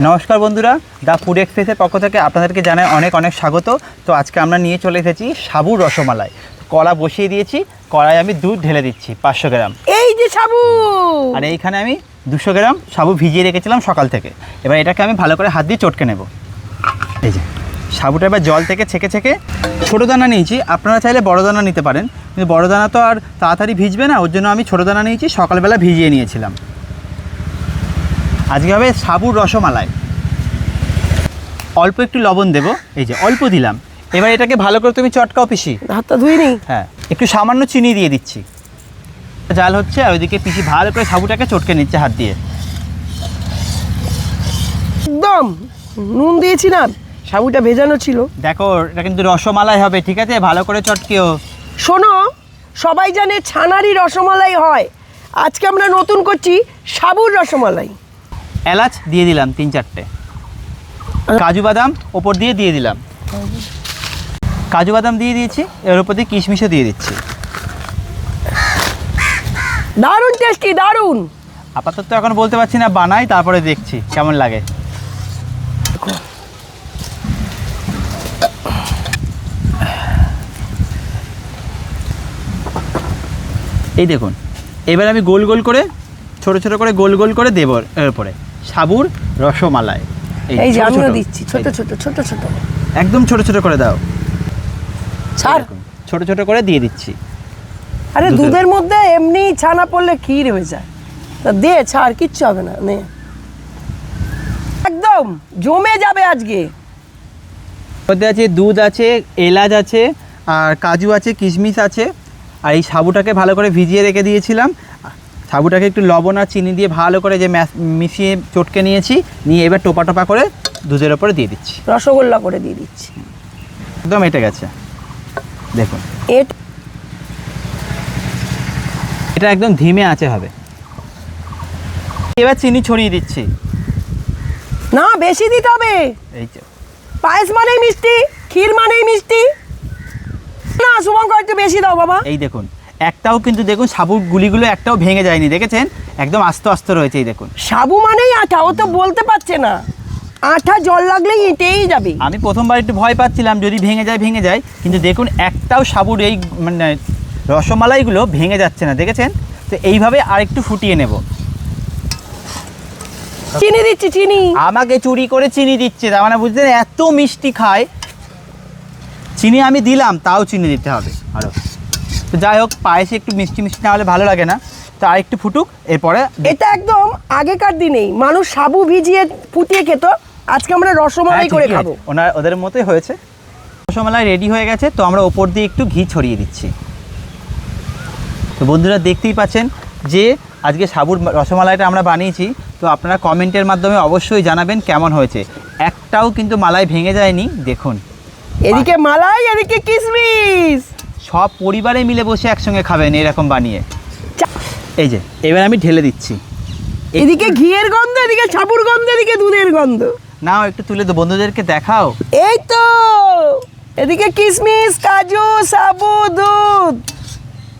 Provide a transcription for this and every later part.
নমস্কার বন্ধুরা, the food এক্সপ্রেসের পক্ষ থেকে আপনাদেরকে জানাই অনেক অনেক স্বাগত। তো আজকে আমরা নিয়ে চলে এসেছি সাবুর রসমালাই। কড়া বসিয়ে দিয়েছি, কড়াই আমি দুধ ঢেলে দিচ্ছি 500 গ্রাম। এই যে সাবু, আর এইখানে আমি 200 গ্রাম সাবু ভিজিয়ে রেখেছিলাম সকাল থেকে। এবার এটাকে আমি ভালো করে হাত দিয়ে চটকে নেব। এই যে সাবুটা এবার জল থেকে ছেঁকে ছেঁকে ছোটো দানা নিয়েছি, আপনারা চাইলে বড় দানা নিতে পারেন, কিন্তু বড় দানা তো আর তাড়াতাড়ি ভিজবে না, ওর জন্য আমি ছোটো দানা নিয়েছি, সকালবেলা ভিজিয়ে নিয়েছিলাম। আজকে হবে সাবুর রসমালাই। অল্প একটু লবণ দেব, এই যে অল্প দিলাম। এবার এটাকে ভালো করে তুমি চটকাও পিসি। হাতটা ধুই নি। হ্যাঁ, একটু সামান্য চিনি দিয়ে দিচ্ছি। জাল হচ্ছে আর ওইদিকে পিসি ভালো করে সাবুটাকে চটকে নিচ্ছে হাত দিয়ে। একদম নুন দিয়েছিলাম, সাবুটা ভেজানো ছিল। দেখো এটা কিন্তু রসমালাই হবে, ঠিক আছে? ভালো করে চটকেও। শোনো, সবাই জানে ছানারই রসমালাই হয়, আজকে আমরা নতুন করছি সাবুর রসমালাই। এলাচ দিয়ে দিলাম 3-4টে, কাজু বাদাম ওপর দিয়ে দিলাম। কাজু বাদাম দিয়ে দিয়েছি, এর উপর দিয়ে কিশমিশও দিয়ে দিচ্ছি। দারুণ টেস্টি, দারুণ। আপাতত এখন বলতে পারছি না, বানাই তারপরে দেখছি কেমন লাগে। এই দেখুন, এবার আমি গোল গোল করে ছোট ছোট করে গোল গোল করে দেবো এর উপরে সাবুর রসমালাই। এই যে আমিও দিচ্ছি, ছোট ছোট ছোট ছোট, একদম ছোট ছোট করে দাও। ছাড়, ছোট ছোট করে দিয়ে দিচ্ছি। আরে দুধের মধ্যে এমনি ছানা পড়লে ক্ষীর হয়ে যায়, তা দে, ছাড়, কিচ্ছু হবে না, নে। একদম জমে যাবে আজকে। মধ্যে আছে দুধ আছে, এলাচ আছে, আর কাজু আছে, কিশমিশ আছে। আর এই সাবুটাকে ভালো করে ভিজিয়ে রেখে দিয়েছিলাম। সাবুটাকে একটু লবণ আর চিনি দিয়ে ভালো করে যে মিশিয়ে চটকে নিয়েছি, নিয়ে এবার টোপা টোপা করে দুধের ওপরে দিয়ে দিচ্ছি। রসগোল্লা করে দিয়ে দিচ্ছি। একদম এটে গেছে, দেখুন। এটা একদম ধিমে আঁচে হবে। এবার চিনি ছড়িয়ে দিচ্ছি। না, বেশি দিতে হবে। এই যে পায়েস মানেই মিষ্টি, ক্ষীর মানেই মিষ্টি। না শুভঙ্কর, একটু বেশি দাও বাবা। এই দেখুন, একটাও কিন্তু দেখুন সাবুর গুলিগুলো একটাও ভেঙে যায়নি, দেখেছেন? একদম আস্তে আস্তে রয়েছে। এই দেখুন, সাবু মানেই আঠা, ও তো বলতে পারছে না। আঠা জল লাগলেই এঁটেই যাবে। আমি প্রথমবার একটু ভয় পাচ্ছিলাম যদি ভেঙে যায়, কিন্তু দেখুন একটাও সাবুর এই মানে রসমালাইগুলো ভেঙে যাচ্ছে না, দেখেছেন? তো এইভাবে আরেকটু ফুটিয়ে নেব। চিনি দিচ্ছি, চিনি। আমাকে চুরি করে চিনি দিচ্ছে, তার মানে বুঝলেন এত মিষ্টি খায়। চিনি আমি দিলাম, তাও চিনি দিতে হবে আরও। তো যাই হোক, পায়েসে একটু মিষ্টি মিষ্টি না হলে ভালো লাগে না, তো আরেকটু ফুটুক। এরপরে এটা একদম আগেকার দিনেই মানুষ সাবু ভিজিয়ে ফুটিয়ে খেত, আজকে আমরা রসমালাই করে খাবো। ওদের মতোই হয়েছে। রসমালাই রেডি হয়ে গেছে, তো আমরা ওপর দিয়ে একটু ঘি ছড়িয়ে দিচ্ছি। তো বন্ধুরা দেখতেই পাচ্ছেন যে আজকে সাবুর রসমালাইটা আমরা বানিয়েছি। তো আপনারা কমেন্টের মাধ্যমে অবশ্যই জানাবেন কেমন হয়েছে। একটাও কিন্তু মালাই ভেঙে যায়নি, দেখুন। এদিকে মালাই, এদিকে কিশমিশ, সব পরিবারে মিলে বসে একসঙ্গে খাবেন এরকম বানিয়ে। এই যে এবার আমি ঢেলে দিচ্ছি। এদিকে ঘিয়ের গন্ধ, এদিকে সাবুর গন্ধ, এদিকে দুধের গন্ধ। নাও একটু তুলে দো, বন্ধুদেরকে দেখাও। এই তো, এদিকে কিশমিশ, কাজু, সাবু, দুধ।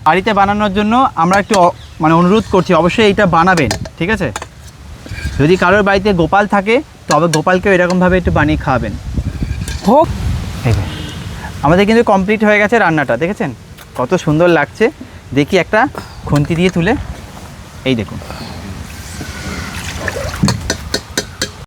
বাড়িতে বানানোর জন্য আমরা একটু মানে অনুরোধ করছি, অবশ্যই এইটা বানাবেন, ঠিক আছে? যদি কারোর বাড়িতে গোপাল থাকে, তবে গোপালকেও এরকমভাবে একটু বানিয়ে খাওয়াবেন। হোক। আমাদের কিন্তু কমপ্লিট হয়ে গেছে রান্নাটা, দেখেছেন কত সুন্দর লাগছে। দেখি একটা খুন্তি দিয়ে তুলে, এই দেখুন।